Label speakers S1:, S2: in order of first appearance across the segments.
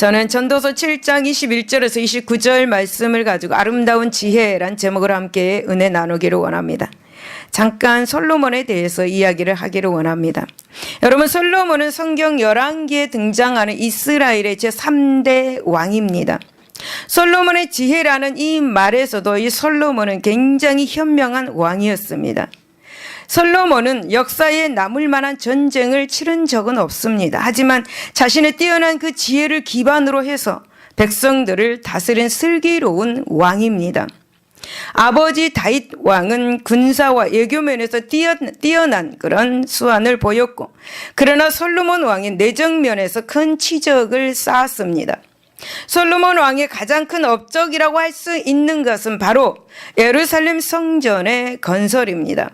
S1: 저는 전도서 7장 21절에서 29절 말씀을 가지고 아름다운 지혜란 제목으로 함께 은혜 나누기를 원합니다. 잠깐 솔로몬에 대해서 이야기를 하기를 원합니다. 여러분, 솔로몬은 성경 11기에 등장하는 이스라엘의 제3대 왕입니다. 솔로몬의 지혜라는 이 말에서도 이 솔로몬은 굉장히 현명한 왕이었습니다. 솔로몬은 역사에 남을 만한 전쟁을 치른 적은 없습니다. 하지만 자신의 뛰어난 그 지혜를 기반으로 해서 백성들을 다스린 슬기로운 왕입니다. 아버지 다윗 왕은 군사와 외교 면에서 뛰어난 그런 수완을 보였고, 그러나 솔로몬 왕이 내정 면에서 큰 치적을 쌓았습니다. 솔로몬 왕의 가장 큰 업적이라고 할 수 있는 것은 바로 예루살렘 성전의 건설입니다.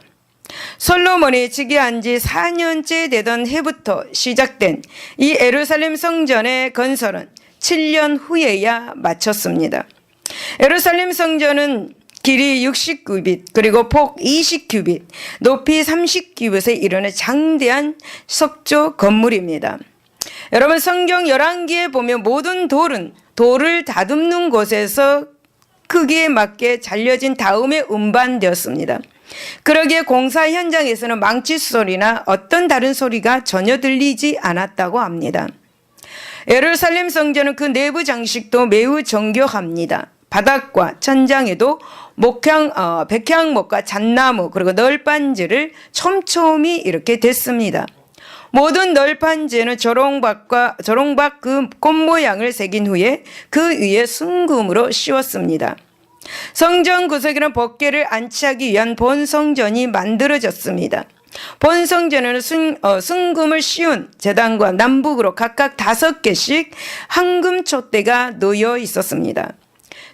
S1: 솔로몬이 즉위한 지 4년째 되던 해부터 시작된 이 예루살렘 성전의 건설은 7년 후에야 마쳤습니다. 예루살렘 성전은 길이 60규빗, 그리고 폭 20규빗, 높이 30규빗에 이르는 장대한 석조 건물입니다. 여러분, 성경 11기에 보면 모든 돌은 돌을 다듬는 곳에서 크기에 맞게 잘려진 다음에 운반되었습니다. 그러기에 공사 현장에서는 망치 소리나 어떤 다른 소리가 전혀 들리지 않았다고 합니다. 예루살렘 성전은 그 내부 장식도 매우 정교합니다. 바닥과 천장에도 백향목과 잣나무 그리고 널빤지를 촘촘히 이렇게 댔습니다. 모든 널판지에는 조롱박 그 꽃 모양을 새긴 후에 그 위에 순금으로 씌웠습니다. 성전 구석에는 법궤를 안치하기 위한 본성전이 만들어졌습니다. 본성전에는 순금을 씌운 제단과 남북으로 각각 5개씩 황금 촛대가 놓여 있었습니다.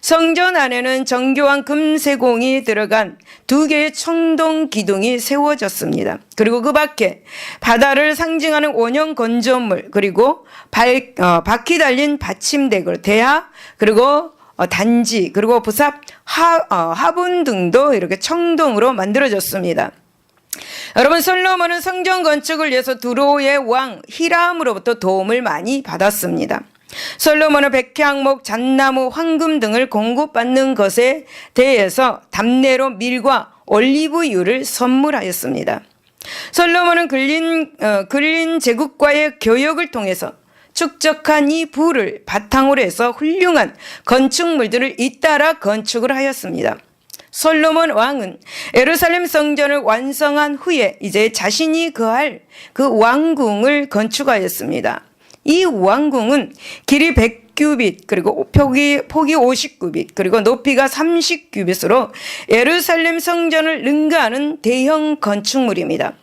S1: 성전 안에는 정교한 금세공이 들어간 2개의 청동 기둥이 세워졌습니다. 그리고 그 밖에 바다를 상징하는 원형 건조물, 그리고 바퀴 달린 받침대, 대하, 그리고 단지, 그리고 부삽, 화분 등도 이렇게 청동으로 만들어졌습니다. 여러분, 솔로몬은 성전 건축을 위해서 두로의 왕 히람으로부터 도움을 많이 받았습니다. 솔로몬은 백향목, 잣나무, 황금 등을 공급받는 것에 대해서 답례로 밀과 올리브유를 선물하였습니다. 솔로몬은 근린 제국과의 교역을 통해서 축적한 이 부를 바탕으로 해서 훌륭한 건축물들을 잇따라 건축을 하였습니다. 솔로몬 왕은 예루살렘 성전을 완성한 후에 이제 자신이 거할 그 왕궁을 건축하였습니다. 이 왕궁은 길이 100규빗, 그리고 폭이 50규빗, 그리고 높이가 30규빗으로 예루살렘 성전을 능가하는 대형 건축물입니다.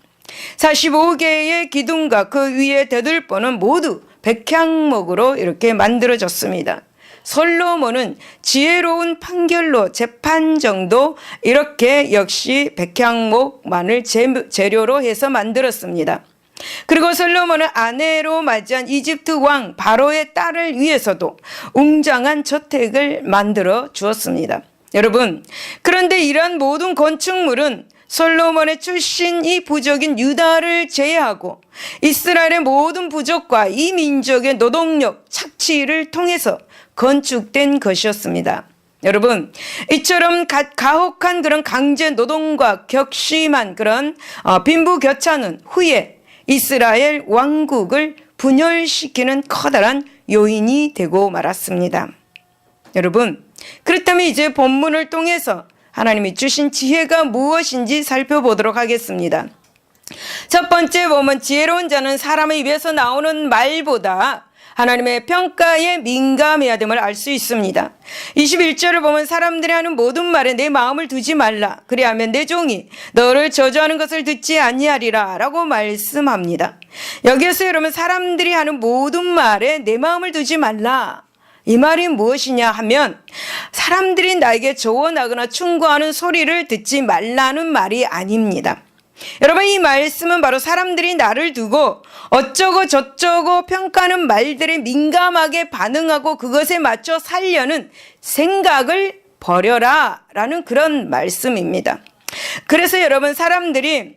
S1: 45개의 기둥과 그 위에 대들보는 모두 백향목으로 이렇게 만들어졌습니다. 솔로몬은 지혜로운 판결로 재판정도 이렇게 역시 백향목만을 재료로 해서 만들었습니다. 그리고 솔로몬은 아내로 맞이한 이집트 왕 바로의 딸을 위해서도 웅장한 저택을 만들어 주었습니다. 여러분, 그런데 이러한 모든 건축물은 솔로몬의 출신이 부족인 유다를 제외하고 이스라엘의 모든 부족과 이 민족의 노동력, 착취를 통해서 건축된 것이었습니다. 여러분, 이처럼 가혹한 그런 강제 노동과 격심한 그런 빈부격차는 후에 이스라엘 왕국을 분열시키는 커다란 요인이 되고 말았습니다. 여러분, 그렇다면 이제 본문을 통해서 하나님이 주신 지혜가 무엇인지 살펴보도록 하겠습니다. 첫 번째 보면 지혜로운 자는 사람의 입에서 나오는 말보다 하나님의 평가에 민감해야 됨을 알 수 있습니다. 21절을 보면 사람들이 하는 모든 말에 내 마음을 두지 말라. 그리하면 내 종이 너를 저주하는 것을 듣지 아니하리라 라고 말씀합니다. 여기에서 여러분, 사람들이 하는 모든 말에 내 마음을 두지 말라. 이 말이 무엇이냐 하면 사람들이 나에게 조언하거나 충고하는 소리를 듣지 말라는 말이 아닙니다. 여러분, 이 말씀은 바로 사람들이 나를 두고 어쩌고 저쩌고 평가하는 말들에 민감하게 반응하고 그것에 맞춰 살려는 생각을 버려라 라는 그런 말씀입니다. 그래서 여러분, 사람들이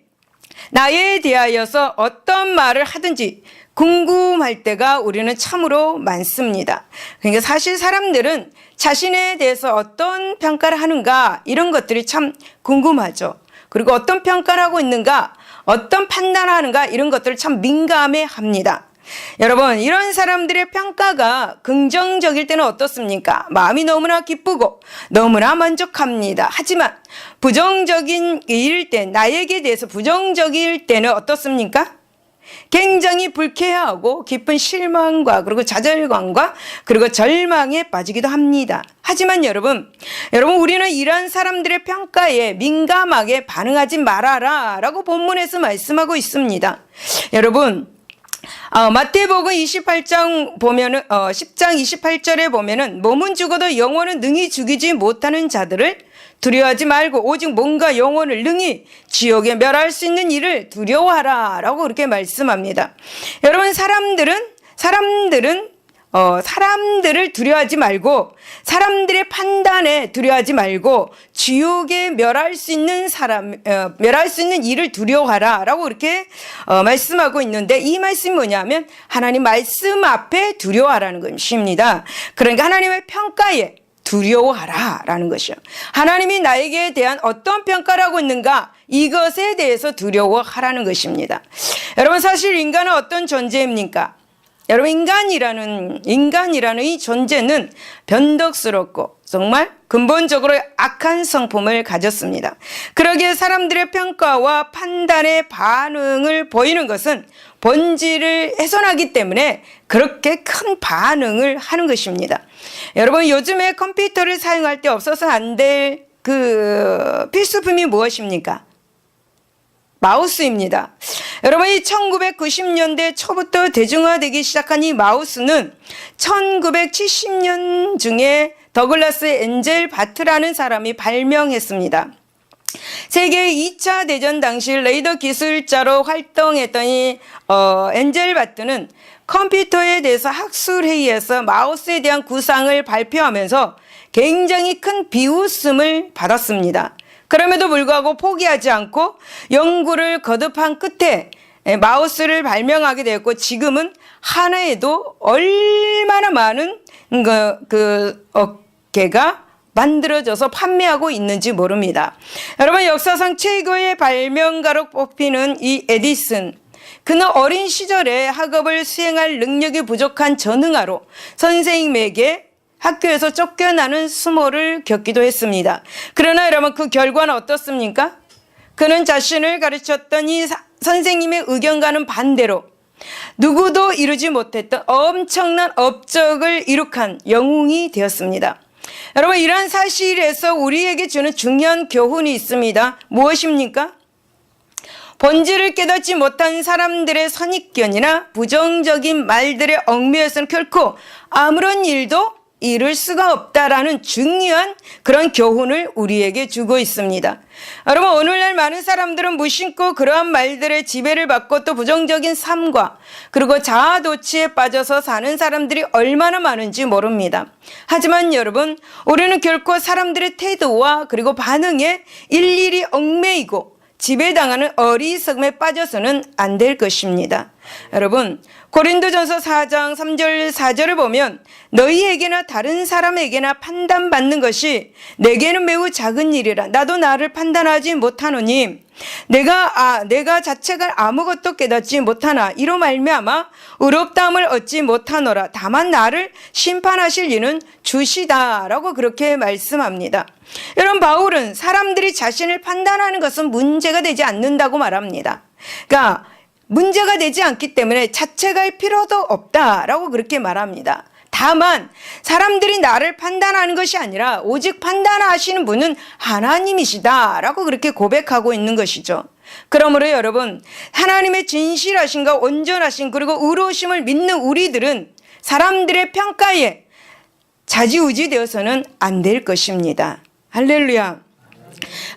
S1: 나에 대하여서 어떤 말을 하든지 궁금할 때가 우리는 참으로 많습니다. 그러니까 사실 사람들은 자신에 대해서 어떤 평가를 하는가 이런 것들이 참 궁금하죠. 그리고 어떤 평가를 하고 있는가, 어떤 판단을 하는가 이런 것들을 참 민감해 합니다. 여러분, 이런 사람들의 평가가 긍정적일 때는 어떻습니까? 마음이 너무나 기쁘고 너무나 만족합니다. 하지만 부정적인 일일 때, 나에게 대해서 부정적일 때는 어떻습니까? 굉장히 불쾌하고 깊은 실망과 그리고 좌절감과 그리고 절망에 빠지기도 합니다. 하지만 여러분 우리는 이러한 사람들의 평가에 민감하게 반응하지 말아라 라고 본문에서 말씀하고 있습니다. 여러분, 마태복음 28장 보면은 10장 28절에 보면은 몸은 죽어도 영혼은 능히 죽이지 못하는 자들을 두려워하지 말고 오직 몸과 영혼을 능히 지옥에 멸할 수 있는 일을 두려워하라 라고 그렇게 말씀합니다. 여러분, 사람들을 두려워하지 말고, 사람들의 판단에 두려워하지 말고 지옥에 멸할 수 있는 일을 두려워하라 라고 이렇게 말씀하고 있는데, 이 말씀이 뭐냐면 하나님 말씀 앞에 두려워하라는 것입니다. 그러니까 하나님의 평가에 두려워하라 라는 것이요. 하나님이 나에게 대한 어떤 평가를 하고 있는가, 이것에 대해서 두려워하라는 것입니다. 여러분, 사실 인간은 어떤 존재입니까? 여러분, 인간이라는 이 존재는 변덕스럽고 정말 근본적으로 악한 성품을 가졌습니다. 그러기에 사람들의 평가와 판단의 반응을 보이는 것은 본질을 훼손하기 때문에 그렇게 큰 반응을 하는 것입니다. 여러분, 요즘에 컴퓨터를 사용할 때 없어서 안 될 그 필수품이 무엇입니까? 마우스입니다. 여러분, 이 1990년대 초부터 대중화되기 시작한 이 마우스는 1970년 중에 더글라스 엔젤 바트라는 사람이 발명했습니다. 세계 2차 대전 당시 레이더 기술자로 활동했던 이 엔젤 바트는 컴퓨터에 대해서 학술회의에서 마우스에 대한 구상을 발표하면서 굉장히 큰 비웃음을 받았습니다. 그럼에도 불구하고 포기하지 않고 연구를 거듭한 끝에 마우스를 발명하게 되었고, 지금은 하나에도 얼마나 많은 그 어깨가 만들어져서 판매하고 있는지 모릅니다. 여러분, 역사상 최고의 발명가로 뽑히는 이 에디슨, 그는 어린 시절에 학업을 수행할 능력이 부족한 전응아로 선생님에게 학교에서 쫓겨나는 수모를 겪기도 했습니다. 그러나 여러분, 그 결과는 어떻습니까? 그는 자신을 가르쳤던 이 선생님의 의견과는 반대로 누구도 이루지 못했던 엄청난 업적을 이룩한 영웅이 되었습니다. 여러분, 이러한 사실에서 우리에게 주는 중요한 교훈이 있습니다. 무엇입니까? 본질을 깨닫지 못한 사람들의 선입견이나 부정적인 말들의 얽매여서는 결코 아무런 일도 이룰 수가 없다라는 중요한 그런 교훈을 우리에게 주고 있습니다. 여러분, 오늘날 많은 사람들은 무심코 그러한 말들의 지배를 받고 또 부정적인 삶과 그리고 자아도취에 빠져서 사는 사람들이 얼마나 많은지 모릅니다. 하지만 여러분, 우리는 결코 사람들의 태도와 그리고 반응에 일일이 얽매이고 지배당하는 어리석음에 빠져서는 안 될 것입니다. 여러분, 고린도전서 4장 3절 4절을 보면 너희에게나 다른 사람에게나 판단받는 것이 내게는 매우 작은 일이라. 나도 나를 판단하지 못하노니 내가 자체가 아무것도 깨닫지 못하나 이로 말미암아 의롭다함을 얻지 못하노라. 다만 나를 심판하실 이는 주시다라고 그렇게 말씀합니다. 여러분, 바울은 사람들이 자신을 판단하는 것은 문제가 되지 않는다고 말합니다. 그러니까 문제가 되지 않기 때문에 자책할 필요도 없다라고 그렇게 말합니다. 다만 사람들이 나를 판단하는 것이 아니라 오직 판단하시는 분은 하나님이시다라고 그렇게 고백하고 있는 것이죠. 그러므로 여러분, 하나님의 진실하심과 온전하심 그리고 의로우심을 믿는 우리들은 사람들의 평가에 좌지우지 되어서는 안 될 것입니다. 할렐루야.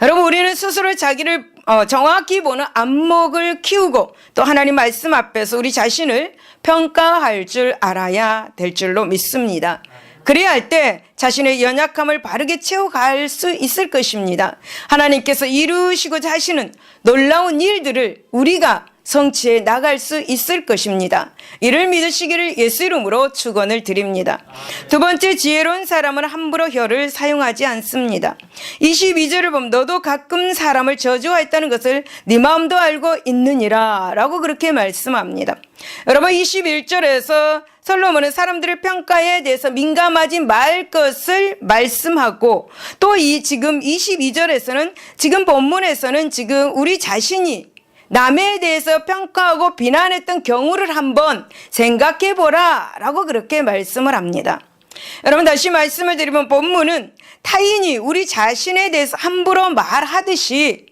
S1: 여러분, 우리는 스스로 자기를 정확히 보는 안목을 키우고 또 하나님 말씀 앞에서 우리 자신을 평가할 줄 알아야 될 줄로 믿습니다. 그래야 할 때 자신의 연약함을 바르게 채워갈 수 있을 것입니다. 하나님께서 이루시고자 하시는 놀라운 일들을 우리가 성취해 나갈 수 있을 것입니다. 이를 믿으시기를 예수 이름으로 축원을 드립니다. 두 번째, 지혜로운 사람은 함부로 혀를 사용하지 않습니다. 22절을 보면 너도 가끔 사람을 저주하였다는 것을 네 마음도 알고 있느니라 라고 그렇게 말씀합니다. 여러분, 21절에서 솔로몬은 사람들의 평가에 대해서 민감하지 말 것을 말씀하고, 또 지금 22절에서는 지금 본문에서는 지금 우리 자신이 남에 대해서 평가하고 비난했던 경우를 한번 생각해 보라 라고 그렇게 말씀을 합니다. 여러분, 다시 말씀을 드리면 본문은 타인이 우리 자신에 대해서 함부로 말하듯이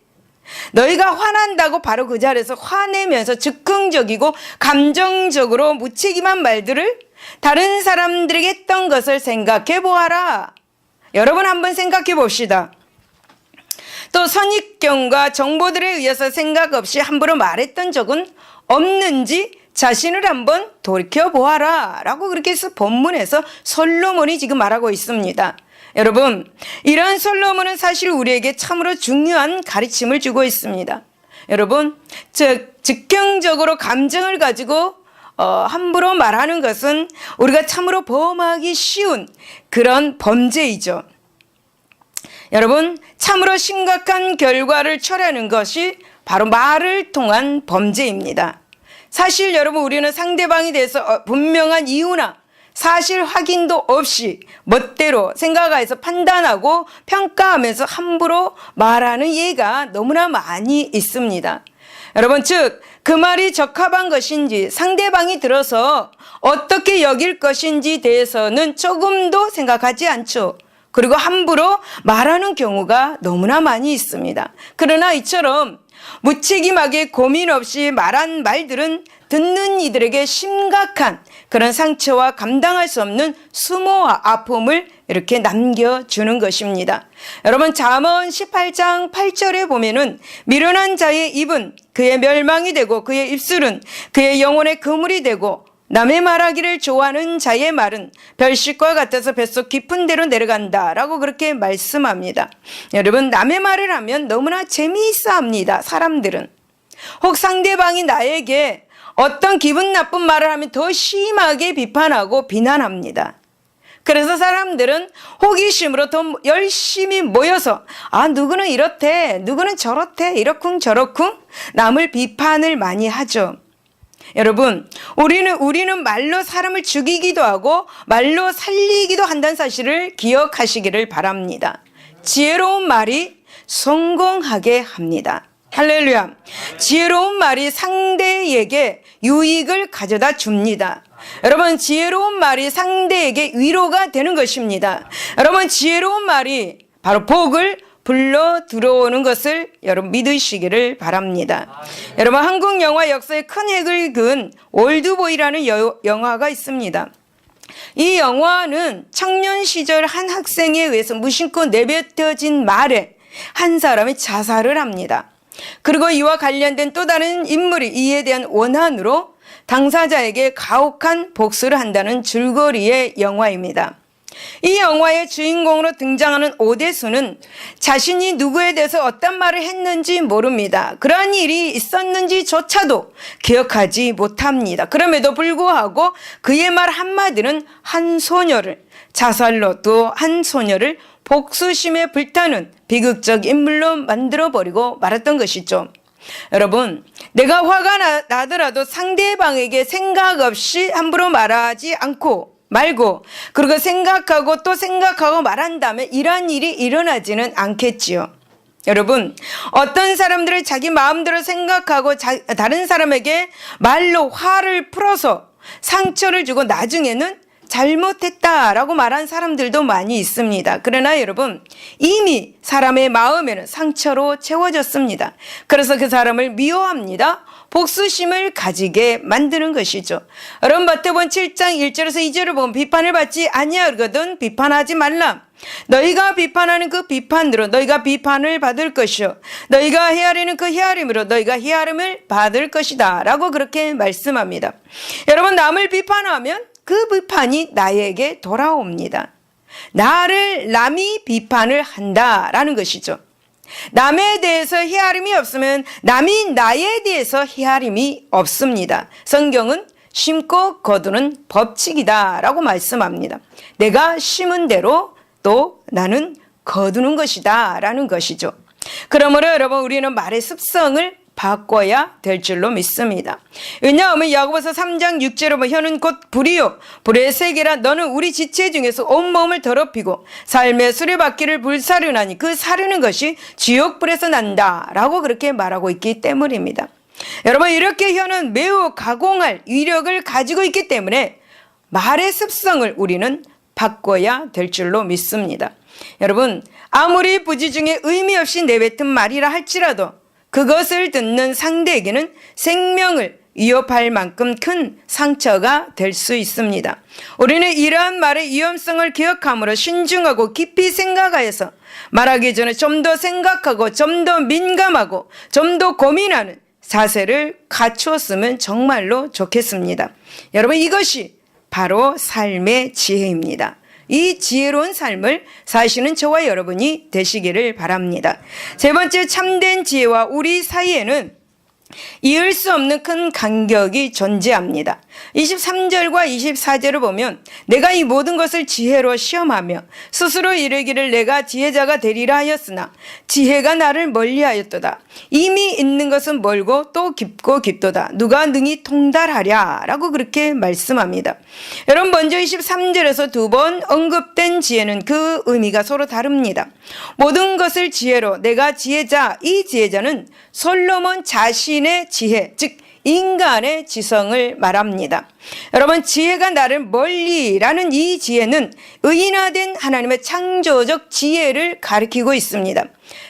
S1: 너희가 화난다고 바로 그 자리에서 화내면서 즉흥적이고 감정적으로 무책임한 말들을 다른 사람들에게 했던 것을 생각해 보아라. 여러분, 한번 생각해 봅시다. 또 선입견과 정보들에 의해서 생각 없이 함부로 말했던 적은 없는지 자신을 한번 돌이켜보아라 라고 그렇게 해서 본문에서 솔로몬이 지금 말하고 있습니다. 여러분, 이러한 솔로몬은 사실 우리에게 참으로 중요한 가르침을 주고 있습니다. 여러분, 즉흥적으로 감정을 가지고 함부로 말하는 것은 우리가 참으로 범하기 쉬운 그런 범죄이죠. 여러분, 참으로 심각한 결과를 초래하는 것이 바로 말을 통한 범죄입니다. 사실 여러분, 우리는 상대방에 대해서 분명한 이유나 사실 확인도 없이 멋대로 생각해서 판단하고 평가하면서 함부로 말하는 예가 너무나 많이 있습니다. 여러분, 즉 그 말이 적합한 것인지 상대방이 들어서 어떻게 여길 것인지 대해서는 조금도 생각하지 않죠. 그리고 함부로 말하는 경우가 너무나 많이 있습니다. 그러나 이처럼 무책임하게 고민 없이 말한 말들은 듣는 이들에게 심각한 그런 상처와 감당할 수 없는 수모와 아픔을 이렇게 남겨주는 것입니다. 여러분, 잠언 18장 8절에 보면은 미련한 자의 입은 그의 멸망이 되고 그의 입술은 그의 영혼의 그물이 되고 남의 말하기를 좋아하는 자의 말은 별식과 같아서 뱃속 깊은 데로 내려간다 라고 그렇게 말씀합니다. 여러분, 남의 말을 하면 너무나 재미있어 합니다. 사람들은. 혹 상대방이 나에게 어떤 기분 나쁜 말을 하면 더 심하게 비판하고 비난합니다. 그래서 사람들은 호기심으로 더 열심히 모여서 누구는 이렇대, 누구는 저렇대, 이러쿵 저러쿵 남을 비판을 많이 하죠. 여러분, 우리는 말로 사람을 죽이기도 하고 말로 살리기도 한다는 사실을 기억하시기를 바랍니다. 지혜로운 말이 성공하게 합니다. 할렐루야. 지혜로운 말이 상대에게 유익을 가져다 줍니다. 여러분, 지혜로운 말이 상대에게 위로가 되는 것입니다. 여러분, 지혜로운 말이 바로 복을 불러 들어오는 것을 여러분 믿으시기를 바랍니다. 여러분, 한국 영화 역사에 큰 획을 그은 올드보이라는 영화가 있습니다. 이 영화는 청년 시절 한 학생에 의해서 무심코 내뱉어진 말에 한 사람이 자살을 합니다. 그리고 이와 관련된 또 다른 인물이 이에 대한 원한으로 당사자에게 가혹한 복수를 한다는 줄거리의 영화입니다. 이 영화의 주인공으로 등장하는 오대수는 자신이 누구에 대해서 어떤 말을 했는지 모릅니다. 그러한 일이 있었는지조차도 기억하지 못합니다. 그럼에도 불구하고 그의 말 한마디는 한 소녀를, 자살로 또 한 소녀를 복수심에 불타는 비극적 인물로 만들어버리고 말았던 것이죠. 여러분, 내가 화가 나더라도 상대방에게 생각 없이 함부로 말하지 말고 그리고 생각하고 또 생각하고 말한다면 이러한 일이 일어나지는 않겠지요. 여러분, 어떤 사람들은 자기 마음대로 생각하고 다른 사람에게 말로 화를 풀어서 상처를 주고 나중에는 잘못했다라고 말한 사람들도 많이 있습니다. 그러나 여러분, 이미 사람의 마음에는 상처로 채워졌습니다. 그래서 그 사람을 미워합니다. 복수심을 가지게 만드는 것이죠. 여러분, 마태복음 7장 1절에서 2절을 보면 비판을 받지 아니하거든 비판하지 말라. 너희가 비판하는 그 비판으로 너희가 비판을 받을 것이요 너희가 헤아리는 그 헤아림으로 너희가 헤아림을 받을 것이다 라고 그렇게 말씀합니다. 여러분, 남을 비판하면 그 비판이 나에게 돌아옵니다. 나를 남이 비판을 한다라는 것이죠. 남에 대해서 헤아림이 없으면 남이 나에 대해서 헤아림이 없습니다. 성경은 심고 거두는 법칙이다라고 말씀합니다. 내가 심은 대로 또 나는 거두는 것이다 라는 것이죠. 그러므로 여러분, 우리는 말의 습성을 바꿔야 될 줄로 믿습니다. 왜냐하면 야고보서 3장 6절에 보면 혀는 곧 불이요 불의 세계라 너는 우리 지체 중에서 온몸을 더럽히고 삶의 수레바퀴를 불사르나니 그 사르는 것이 지옥불에서 난다 라고 그렇게 말하고 있기 때문입니다. 여러분, 이렇게 혀는 매우 가공할 위력을 가지고 있기 때문에 말의 습성을 우리는 바꿔야 될 줄로 믿습니다. 여러분, 아무리 부지 중에 의미 없이 내뱉은 말이라 할지라도 그것을 듣는 상대에게는 생명을 위협할 만큼 큰 상처가 될 수 있습니다. 우리는 이러한 말의 위험성을 기억함으로 신중하고 깊이 생각하여서 말하기 전에 좀 더 생각하고 좀 더 민감하고 좀 더 고민하는 자세를 갖추었으면 정말로 좋겠습니다. 여러분, 이것이 바로 삶의 지혜입니다. 이 지혜로운 삶을 사시는 저와 여러분이 되시기를 바랍니다. 세 번째, 참된 지혜와 우리 사이에는 이을 수 없는 큰 간격이 존재합니다. 23절과 24절을 보면 내가 이 모든 것을 지혜로 시험하며 스스로 이르기를 내가 지혜자가 되리라 하였으나 지혜가 나를 멀리하였도다. 이미 있는 것은 멀고 또 깊고 깊도다. 누가 능히 통달하랴 라고 그렇게 말씀합니다. 여러분, 먼저 23절에서 두 번 언급된 지혜는 그 의미가 서로 다릅니다. 모든 것을 지혜로 내가 지혜자, 이 지혜자는 솔로몬 자신의 지혜, 즉 인간의 지성을 말합니다. 여러분, 지혜가 나를 멀리라는 이 지혜는 의인화된 하나님의 창조적 지혜를 가리키고 있습니다.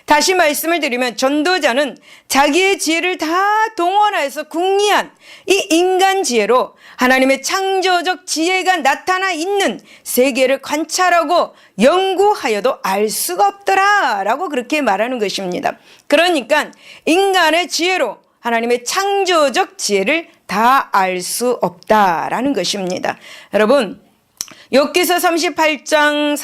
S1: 다시 말씀을 드리면 전도자는 자기의 지혜를 다 동원해서 궁리한 이 인간 지혜로 하나님의 창조적 지혜가 나타나 있는 세계를 관찰하고 연구하여도 알 수가 없더라 라고 그렇게 말하는 것입니다. 그러니까 인간의 지혜로 하나님의 창조적 지혜를 다 알 수 없다라는 것입니다. 여러분, 욥기서 38장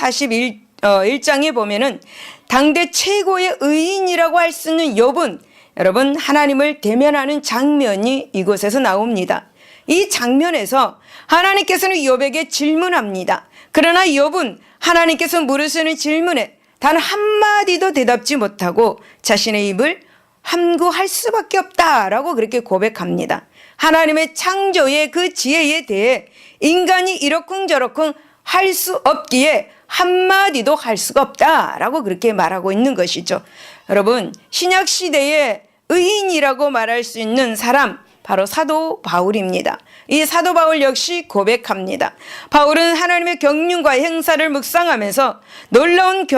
S1: 41장에 보면은 당대 최고의 의인이라고 할 수 있는 욥은 여러분 하나님을 대면하는 장면이 이곳에서 나옵니다. 이 장면에서 하나님께서는 욥에게 질문합니다. 그러나 욥은 하나님께서 물으시는 질문에 단 한마디도 대답지 못하고 자신의 입을 함구할 수밖에 없다라고 그렇게 고백합니다. 하나님의 창조의 그 지혜에 대해 인간이 이러쿵저러쿵 할 수 없기에 한마디도 할 수가 없다라고 그렇게 말하고 있는 것이죠. 여러분, 신약시대의 의인이라고 말할 수 있는 사람, 바로 사도 바울입니다. 이 사도 바울 역시 고백합니다. 바울은 하나님의 경륜과 행사를 묵상하면서 놀라운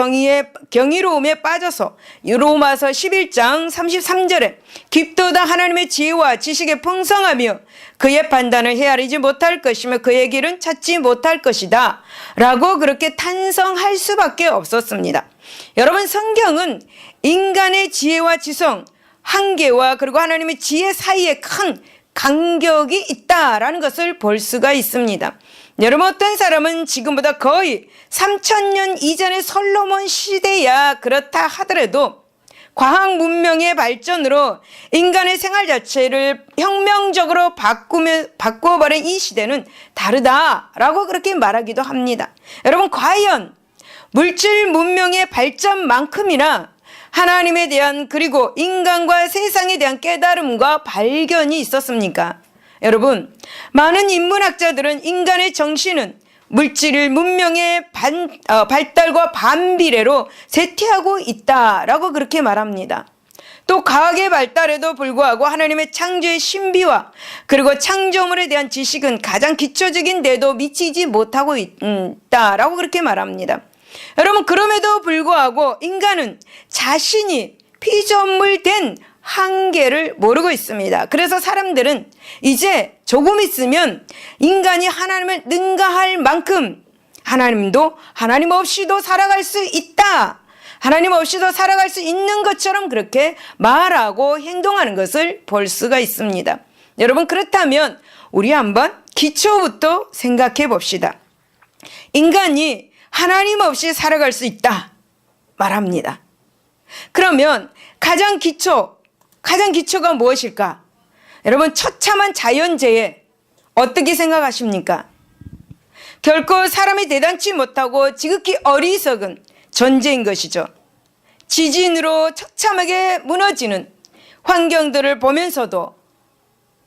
S1: 경이로움에 빠져서 로마서 11장 33절에 깊도다 하나님의 지혜와 지식에 풍성하며 그의 판단을 헤아리지 못할 것이며 그의 길은 찾지 못할 것이다 라고 그렇게 탄성할 수밖에 없었습니다. 여러분, 성경은 인간의 지혜와 지성, 한계와 그리고 하나님의 지혜 사이에 큰 간격이 있다라는 것을 볼 수가 있습니다. 여러분, 어떤 사람은 지금보다 거의 3000년 이전의 솔로몬 시대야 그렇다 하더라도 과학 문명의 발전으로 인간의 생활 자체를 혁명적으로 바꿔버린 이 시대는 다르다라고 그렇게 말하기도 합니다. 여러분, 과연 물질 문명의 발전만큼이나 하나님에 대한 그리고 인간과 세상에 대한 깨달음과 발견이 있었습니까? 여러분, 많은 인문학자들은 인간의 정신은 물질 문명의 발달과 반비례로 쇠퇴하고 있다라고 그렇게 말합니다. 또 과학의 발달에도 불구하고 하나님의 창조의 신비와 그리고 창조물에 대한 지식은 가장 기초적인데도 미치지 못하고 있다라고 그렇게 말합니다. 여러분, 그럼에도 불구하고 인간은 자신이 피조물된 한계를 모르고 있습니다. 그래서 사람들은 이제 조금 있으면 인간이 하나님을 능가할 만큼 하나님도 하나님 없이도 살아갈 수 있다, 하나님 없이도 살아갈 수 있는 것처럼 그렇게 말하고 행동하는 것을 볼 수가 있습니다. 여러분, 그렇다면 우리 한번 기초부터 생각해 봅시다. 인간이 하나님 없이 살아갈 수 있다 말합니다. 그러면 가장 기초가 무엇일까? 여러분, 처참한 자연재해 어떻게 생각하십니까? 결코 사람이 대단치 못하고 지극히 어리석은 존재인 것이죠. 지진으로 처참하게 무너지는 환경들을 보면서도,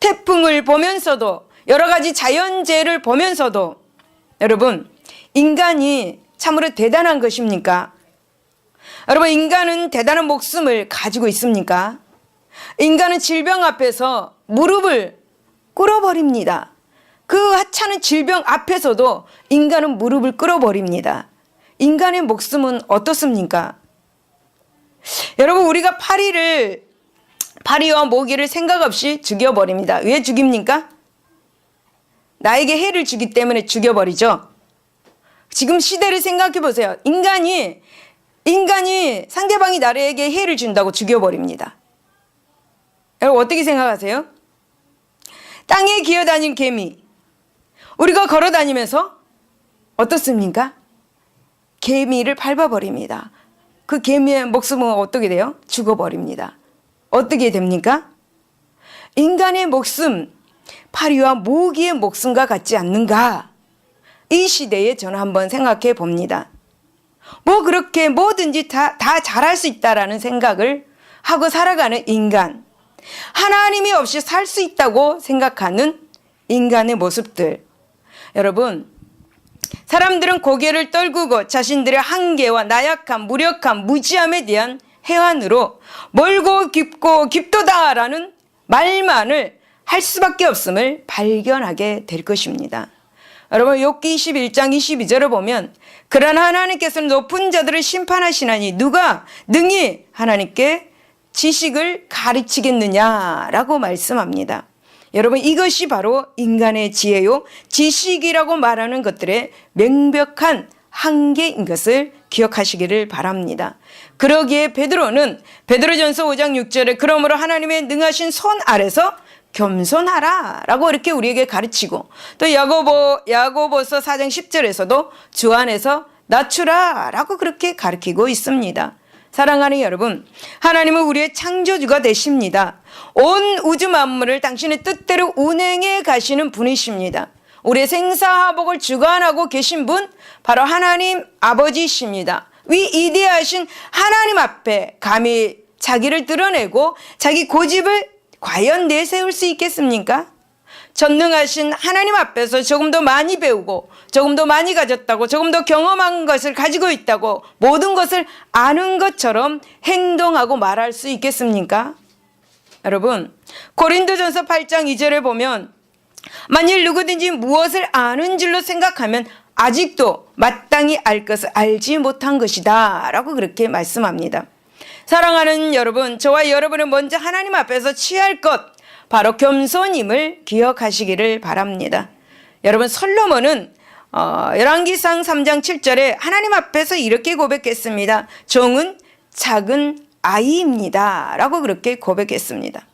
S1: 태풍을 보면서도, 여러 가지 자연재해를 보면서도 여러분, 인간이 참으로 대단한 것입니까? 여러분, 인간은 대단한 목숨을 가지고 있습니까? 인간은 질병 앞에서 무릎을 꿇어버립니다. 그 하찮은 질병 앞에서도 인간은 무릎을 꿇어버립니다. 인간의 목숨은 어떻습니까? 여러분, 우리가 파리와 모기를 생각 없이 죽여버립니다. 왜 죽입니까? 나에게 해를 주기 때문에 죽여버리죠. 지금 시대를 생각해 보세요. 인간이 상대방이 나에게 해를 준다고 죽여버립니다. 여러분, 어떻게 생각하세요? 땅에 기어다니는 개미, 우리가 걸어다니면서 어떻습니까? 개미를 밟아버립니다. 그 개미의 목숨은 어떻게 돼요? 죽어버립니다. 어떻게 됩니까? 인간의 목숨, 파리와 모기의 목숨과 같지 않는가? 이 시대에 저는 한번 생각해 봅니다. 그렇게 뭐든지 다 잘할 수 있다라는 생각을 하고 살아가는 인간, 하나님이 없이 살 수 있다고 생각하는 인간의 모습들. 여러분, 사람들은 고개를 떨구고 자신들의 한계와 나약함, 무력함, 무지함에 대한 해안으로 멀고 깊고 깊도다라는 말만을 할 수밖에 없음을 발견하게 될 것입니다. 여러분, 욥기 21장 22절을 보면 그러나 하나님께서는 높은 자들을 심판하시나니 누가 능히 하나님께 지식을 가르치겠느냐라고 말씀합니다. 여러분, 이것이 바로 인간의 지혜요, 지식이라고 말하는 것들의 명백한 한계인 것을 기억하시기를 바랍니다. 그러기에 베드로전서 5장 6절에 그러므로 하나님의 능하신 손 아래서 겸손하라 라고 이렇게 우리에게 가르치고, 또 야고보서 4장 10절에서도 주 안에서 낮추라 라고 그렇게 가르치고 있습니다. 사랑하는 여러분, 하나님은 우리의 창조주가 되십니다. 온 우주 만물을 당신의 뜻대로 운행해 가시는 분이십니다. 우리의 생사화복을 주관하고 계신 분, 바로 하나님 아버지이십니다. 위대하신 하나님 앞에 감히 자기를 드러내고 자기 고집을 과연 내세울 수 있겠습니까? 전능하신 하나님 앞에서 조금 더 많이 배우고, 조금 더 많이 가졌다고, 조금 더 경험한 것을 가지고 있다고, 모든 것을 아는 것처럼 행동하고 말할 수 있겠습니까? 여러분, 고린도전서 8장 2절에 보면 만일 누구든지 무엇을 아는 줄로 생각하면 아직도 마땅히 알 것을 알지 못한 것이다 라고 그렇게 말씀합니다. 사랑하는 여러분, 저와 여러분은 먼저 하나님 앞에서 취할 것, 바로 겸손임을 기억하시기를 바랍니다. 여러분, 솔로몬은 열왕기상 3장 7절에 하나님 앞에서 이렇게 고백했습니다. 종은 작은 아이입니다 라고 그렇게 고백했습니다.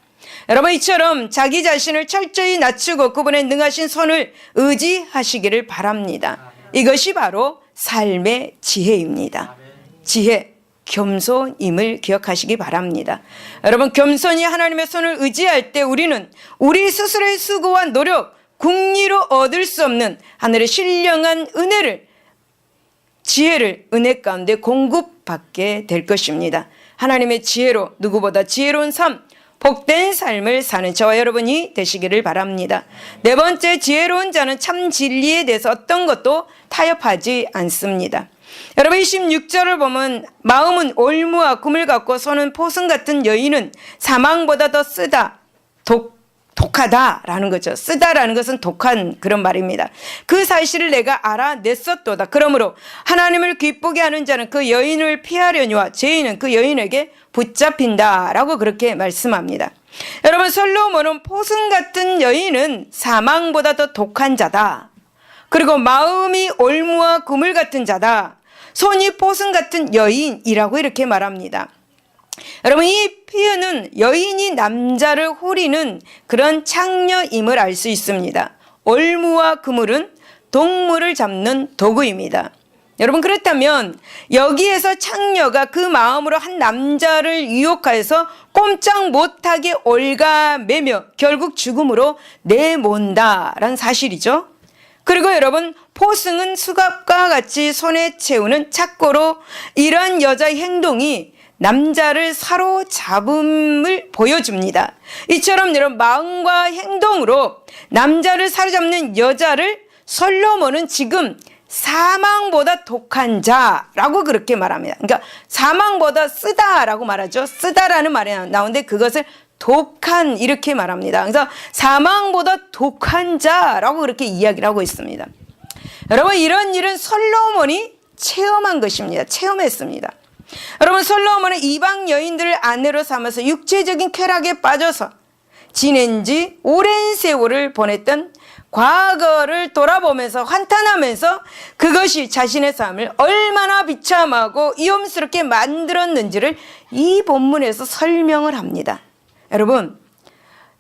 S1: 여러분, 이처럼 자기 자신을 철저히 낮추고 그분의 능하신 손을 의지하시기를 바랍니다. 이것이 바로 삶의 지혜입니다. 지혜, 겸손임을 기억하시기 바랍니다. 여러분, 겸손히 하나님의 손을 의지할 때 우리는 우리 스스로의 수고와 노력, 궁리로 얻을 수 없는 하늘의 신령한 지혜를 은혜 가운데 공급받게 될 것입니다. 하나님의 지혜로 누구보다 지혜로운 삶, 복된 삶을 사는 저와 여러분이 되시기를 바랍니다. 네 번째, 지혜로운 자는 참 진리에 대해서 어떤 것도 타협하지 않습니다. 여러분, 26절을 보면 마음은 올무와 금을 갖고 손은 포승 같은 여인은 사망보다 더 쓰다, 독하다라는 거죠. 쓰다라는 것은 독한 그런 말입니다. 그 사실을 내가 알아냈었도다. 그러므로 하나님을 기쁘게 하는 자는 그 여인을 피하려니와 죄인은 그 여인에게 붙잡힌다라고 그렇게 말씀합니다. 여러분, 솔로몬은 포승 같은 여인은 사망보다 더 독한 자다. 그리고 마음이 올무와 그물 같은 자다. 손이 포승 같은 여인이라고 이렇게 말합니다. 여러분, 이 표현은 여인이 남자를 호리는 그런 창녀임을 알 수 있습니다. 올무와 그물은 동물을 잡는 도구입니다. 여러분, 그렇다면 여기에서 창녀가 그 마음으로 한 남자를 유혹하여서 꼼짝 못하게 올가매며 결국 죽음으로 내몬다라는 사실이죠. 그리고 여러분, 포승은 수갑과 같이 손에 채우는 착고로 이런 여자의 행동이 남자를 사로잡음을 보여줍니다. 이처럼 여러분, 마음과 행동으로 남자를 사로잡는 여자를 솔로몬은 지금 사망보다 독한 자라고 그렇게 말합니다. 그러니까 사망보다 쓰다라고 말하죠. 쓰다라는 말이 나오는데 그것을 독한 이렇게 말합니다. 그래서 사망보다 독한 자라고 그렇게 이야기를 하고 있습니다. 여러분, 이런 일은 솔로몬이 체험한 것입니다. 체험했습니다. 여러분, 솔로몬은 이방 여인들을 아내로 삼아서 육체적인 쾌락에 빠져서 지낸 지 오랜 세월을 보냈던 과거를 돌아보면서 환탄하면서 그것이 자신의 삶을 얼마나 비참하고 위험스럽게 만들었는지를 이 본문에서 설명을 합니다. 여러분,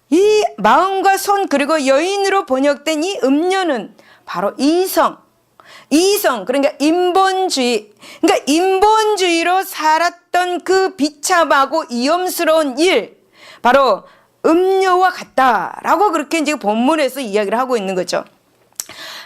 S1: 이 마음과 손 그리고 여인으로 번역된 이 음녀는 바로 이성, 그러니까 인본주의, 그러니까 인본주의로 살았던 그 비참하고 위험스러운 일, 바로 음녀와 같다라고 그렇게 이제 본문에서 이야기를 하고 있는 거죠.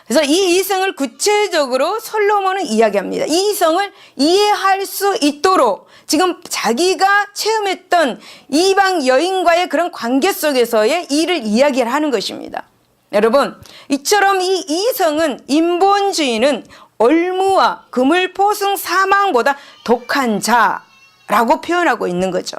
S1: 그래서 이 이성을 구체적으로 솔로몬은 이야기합니다. 이 이성을 이해할 수 있도록 지금 자기가 체험했던 이방 여인과의 그런 관계 속에서의 일을 이야기를 하는 것입니다. 여러분, 이처럼 이 이성은 인본주의는 올무와 그물, 포승, 사망보다 독한 자라고 표현하고 있는 거죠.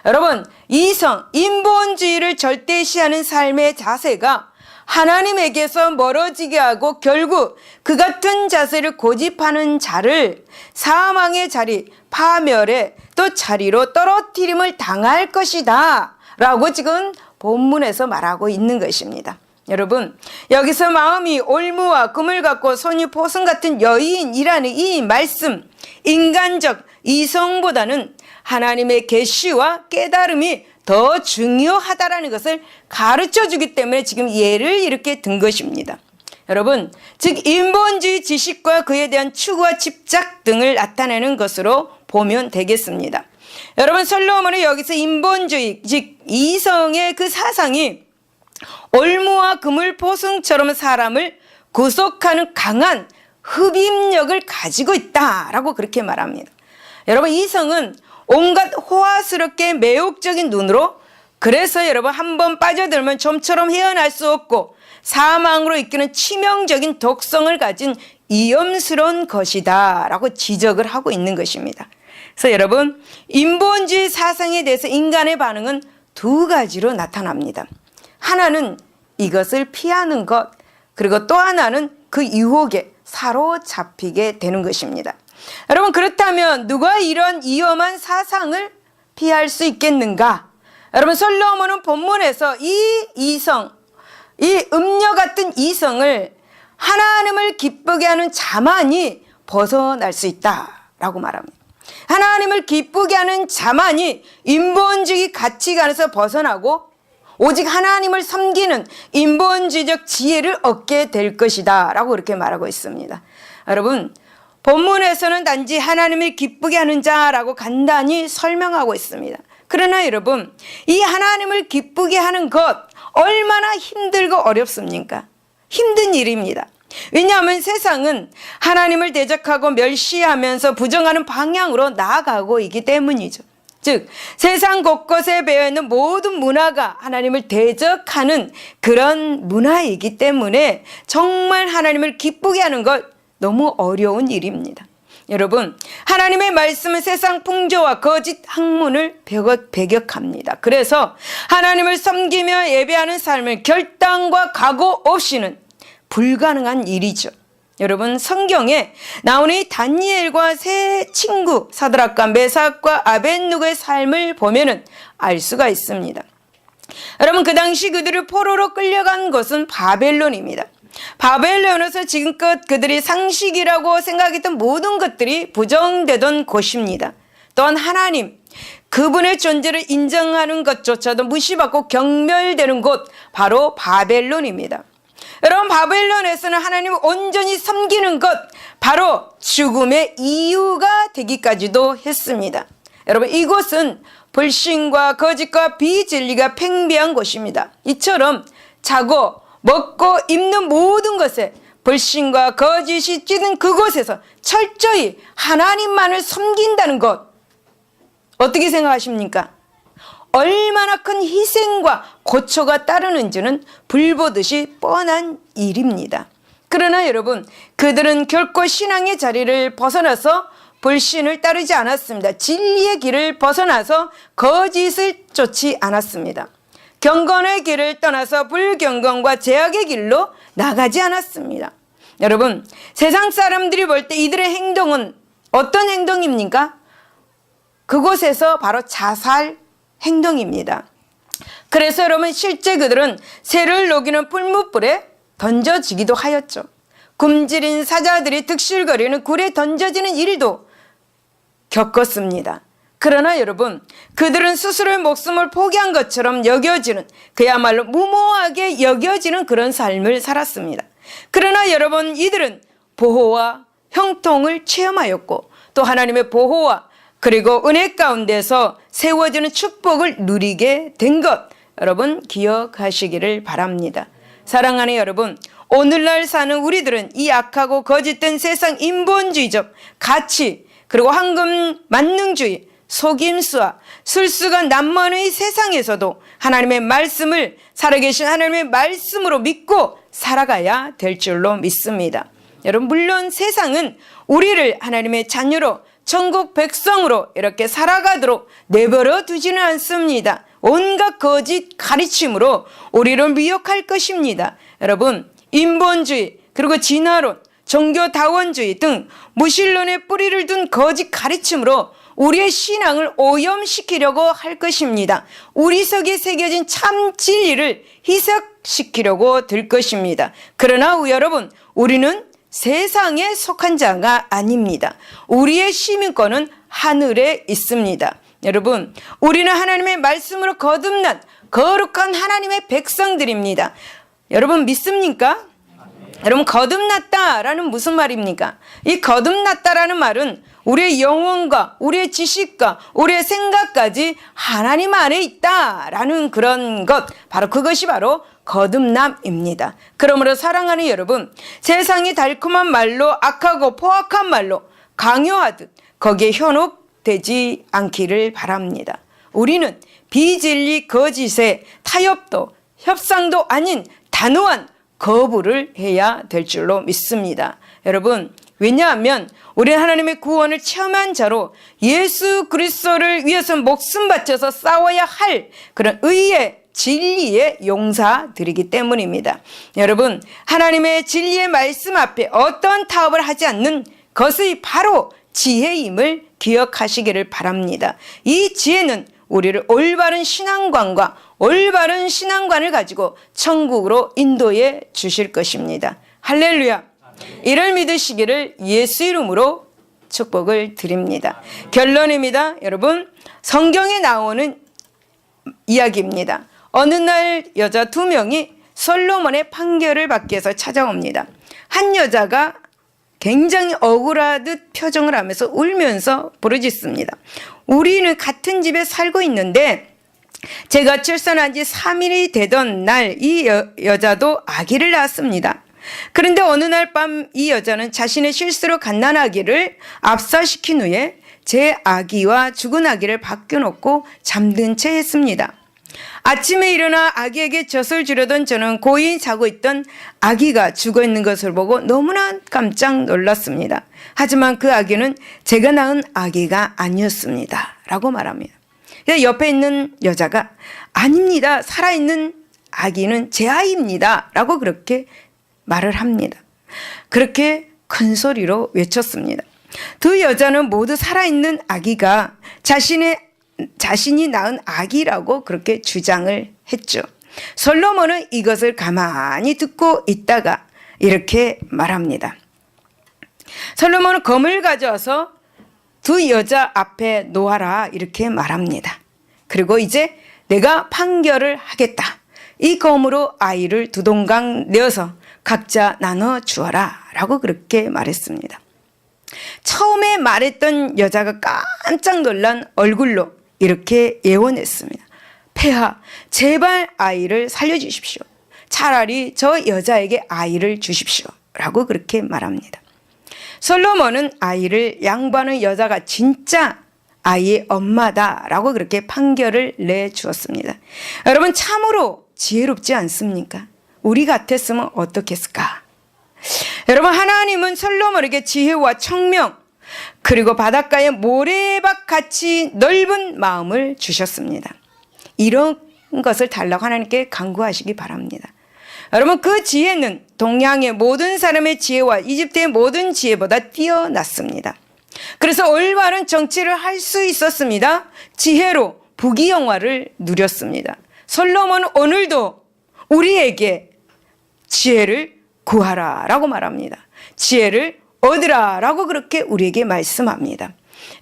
S1: 여러분, 이성, 인본주의를 절대시하는 삶의 자세가 하나님에게서 멀어지게 하고 결국 그 같은 자세를 고집하는 자를 사망의 자리, 파멸의 또 자리로 떨어뜨림을 당할 것이다 라고 지금 본문에서 말하고 있는 것입니다. 여러분, 여기서 마음이 올무와 금을 갖고 손이 포승 같은 여인이라는 이 말씀, 인간적 이성보다는 하나님의 계시와 깨달음이 더 중요하다라는 것을 가르쳐 주기 때문에 지금 예를 이렇게 든 것입니다. 여러분, 즉 인본주의 지식과 그에 대한 추구와 집착 등을 나타내는 것으로 보면 되겠습니다. 여러분, 솔로몬은 여기서 인본주의, 즉 이성의 그 사상이 올무와 그물, 포승처럼 사람을 구속하는 강한 흡입력을 가지고 있다라고 그렇게 말합니다. 여러분, 이성은 온갖 호화스럽게 매혹적인 눈으로, 그래서 여러분 한번 빠져들면 좀처럼 헤어날 수 없고 사망으로 이끄는 치명적인 독성을 가진 위험스러운 것이다 라고 지적을 하고 있는 것입니다. 그래서 여러분, 인본주의 사상에 대해서 인간의 반응은 두 가지로 나타납니다. 하나는 이것을 피하는 것, 그리고 또 하나는 그 유혹에 사로잡히게 되는 것입니다. 여러분, 그렇다면 누가 이런 위험한 사상을 피할 수 있겠는가? 여러분, 솔로몬은 본문에서 이 이성, 이 음녀 같은 이성을 하나님을 기쁘게 하는 자만이 벗어날 수 있다라고 말합니다. 하나님을 기쁘게 하는 자만이 인본주의 가치관에서 벗어나고 오직 하나님을 섬기는 인본주의적 지혜를 얻게 될 것이다 라고 그렇게 말하고 있습니다. 여러분, 본문에서는 단지 하나님을 기쁘게 하는 자라고 간단히 설명하고 있습니다. 그러나 여러분, 이 하나님을 기쁘게 하는 것 얼마나 힘들고 어렵습니까? 힘든 일입니다. 왜냐하면 세상은 하나님을 대적하고 멸시하면서 부정하는 방향으로 나아가고 있기 때문이죠. 즉 세상 곳곳에 배어있는 모든 문화가 하나님을 대적하는 그런 문화이기 때문에 정말 하나님을 기쁘게 하는 것 너무 어려운 일입니다. 여러분, 하나님의 말씀은 세상 풍조와 거짓 학문을 배격합니다. 그래서 하나님을 섬기며 예배하는 삶을 결단과 각오 없이는 불가능한 일이죠. 여러분, 성경에 나오는 이 다니엘과 세 친구 사드락과 메삭과 아벳느고의 삶을 보면은 알 수가 있습니다. 여러분, 그 당시 그들을 포로로 끌려간 곳은 바벨론입니다. 바벨론에서 지금껏 그들이 상식이라고 생각했던 모든 것들이 부정되던 곳입니다. 또한 하나님, 그분의 존재를 인정하는 것조차도 무시받고 경멸되는 곳, 바로 바벨론입니다. 여러분, 바벨론에서는 하나님을 온전히 섬기는 것, 바로 죽음의 이유가 되기까지도 했습니다. 여러분, 이곳은 불신과 거짓과 비진리가 팽배한 곳입니다. 이처럼 자고 먹고 입는 모든 것에 불신과 거짓이 찌든 그곳에서 철저히 하나님만을 섬긴다는 것, 어떻게 생각하십니까? 얼마나 큰 희생과 고초가 따르는지는 불보듯이 뻔한 일입니다. 그러나 여러분, 그들은 결코 신앙의 자리를 벗어나서 불신을 따르지 않았습니다. 진리의 길을 벗어나서 거짓을 쫓지 않았습니다. 경건의 길을 떠나서 불경건과 제약의 길로 나가지 않았습니다. 여러분, 세상 사람들이 볼 때 이들의 행동은 어떤 행동입니까? 그곳에서 바로 자살 행동입니다. 그래서 여러분, 실제 그들은 새를 녹이는 풀무불에 던져지기도 하였죠. 굶주린 사자들이 득실거리는 굴에 던져지는 일도 겪었습니다. 그러나 여러분, 그들은 스스로의 목숨을 포기한 것처럼 여겨지는, 그야말로 무모하게 여겨지는 그런 삶을 살았습니다. 그러나 여러분, 이들은 보호와 형통을 체험하였고 또 하나님의 보호와 그리고 은혜 가운데서 세워지는 축복을 누리게 된 것, 여러분 기억하시기를 바랍니다. 사랑하는 여러분, 오늘날 사는 우리들은 이 악하고 거짓된 세상 인본주의적 가치, 그리고 황금 만능주의, 속임수와 술수가 난무하는 이 세상에서도 하나님의 말씀을, 살아계신 하나님의 말씀으로 믿고 살아가야 될 줄로 믿습니다. 여러분, 물론 세상은 우리를 하나님의 자녀로, 천국 백성으로 이렇게 살아가도록 내버려 두지는 않습니다. 온갖 거짓 가르침으로 우리를 미혹할 것입니다. 여러분, 인본주의, 그리고 진화론, 종교다원주의 등 무신론의 뿌리를 둔 거짓 가르침으로 우리의 신앙을 오염시키려고 할 것입니다. 우리 속에 새겨진 참 진리를 희석시키려고 들 것입니다. 그러나 여러분, 우리는 세상에 속한 자가 아닙니다. 우리의 시민권은 하늘에 있습니다. 여러분, 우리는 하나님의 말씀으로 거듭난 거룩한 하나님의 백성들입니다. 여러분, 믿습니까? 여러분, 거듭났다라는 무슨 말입니까? 이 거듭났다라는 말은 우리의 영혼과 우리의 지식과 우리의 생각까지 하나님 안에 있다라는 그런 것, 바로 그것이 바로 거듭남입니다. 그러므로 사랑하는 여러분, 세상이 달콤한 말로, 악하고 포악한 말로 강요하듯 거기에 현혹되지 않기를 바랍니다. 우리는 비진리 거짓에 타협도 협상도 아닌 단호한 거부를 해야 될 줄로 믿습니다. 여러분, 왜냐하면 우리는 하나님의 구원을 체험한 자로 예수 그리스도를 위해서 목숨 바쳐서 싸워야 할 그런 의의 진리의 용사들이기 때문입니다. 여러분, 하나님의 진리의 말씀 앞에 어떤 타협을 하지 않는 것이 바로 지혜임을 기억하시기를 바랍니다. 이 지혜는 우리를 올바른 신앙관과 올바른 신앙관을 가지고 천국으로 인도해 주실 것입니다. 할렐루야. 이를 믿으시기를 예수 이름으로 축복을 드립니다. 결론입니다. 여러분, 성경에 나오는 이야기입니다. 어느 날 여자 2명이 솔로몬의 판결을 받기 위해서 찾아옵니다. 한 여자가 굉장히 억울하듯 표정을 하면서 울면서 부르짖습니다. 우리는 같은 집에 살고 있는데 제가 출산한 지 3일이 되던 날 이 여자도 아기를 낳았습니다. 그런데 어느 날 밤 이 여자는 자신의 실수로 갓난아기를 압사시킨 후에 제 아기와 죽은 아기를 밖여놓고 잠든 채 했습니다. 아침에 일어나 아기에게 젖을 주려던 저는 고이 자고 있던 아기가 죽어 있는 것을 보고 너무나 깜짝 놀랐습니다. 하지만 그 아기는 제가 낳은 아기가 아니었습니다. 라고 말합니다. 옆에 있는 여자가 아닙니다. 살아있는 아기는 제 아이입니다. 라고 그렇게 말을 합니다. 그렇게 큰 소리로 외쳤습니다. 두 여자는 모두 살아있는 아기가 자신이 낳은 아기라고 그렇게 주장을 했죠. 솔로몬은 이것을 가만히 듣고 있다가 이렇게 말합니다. 솔로몬은 검을 가져와서 두 여자 앞에 놓아라 이렇게 말합니다. 그리고 이제 내가 판결을 하겠다. 이 검으로 아이를 두 동강 내어서 각자 나눠 주어라 라고 그렇게 말했습니다. 처음에 말했던 여자가 깜짝 놀란 얼굴로 이렇게 예언했습니다. 폐하, 제발 아이를 살려주십시오. 차라리 저 여자에게 아이를 주십시오 라고 그렇게 말합니다. 솔로몬은 아이를 양보하는 여자가 진짜 아이의 엄마다라고 그렇게 판결을 내주었습니다. 여러분 참으로 지혜롭지 않습니까? 우리 같았으면 어떻겠을까? 여러분 하나님은 솔로몬에게 지혜와 청명 그리고 바닷가의 모래밭같이 넓은 마음을 주셨습니다. 이런 것을 달라고 하나님께 간구하시기 바랍니다. 여러분 그 지혜는 동양의 모든 사람의 지혜와 이집트의 모든 지혜보다 뛰어났습니다. 그래서 올바른 정치를 할 수 있었습니다. 지혜로 부귀영화를 누렸습니다. 솔로몬은 오늘도 우리에게 지혜를 구하라 라고 말합니다. 지혜를 얻으라 라고 그렇게 우리에게 말씀합니다.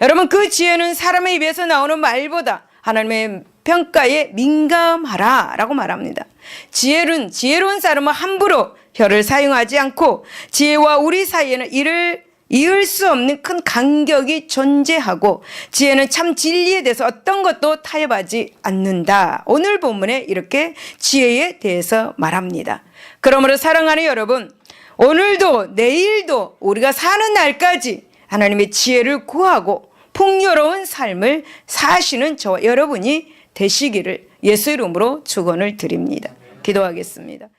S1: 여러분 그 지혜는 사람의 입에서 나오는 말보다 하나님의 평가에 민감하라 라고 말합니다. 지혜로운 사람은 함부로 혀를 사용하지 않고 지혜와 우리 사이에는 이을 수 없는 큰 간격이 존재하고 지혜는 참 진리에 대해서 어떤 것도 타협하지 않는다. 오늘 본문에 이렇게 지혜에 대해서 말합니다. 그러므로 사랑하는 여러분, 오늘도 내일도 우리가 사는 날까지 하나님의 지혜를 구하고 풍요로운 삶을 사시는 저와 여러분이 되시기를 예수 이름으로 축원을 드립니다. 기도하겠습니다.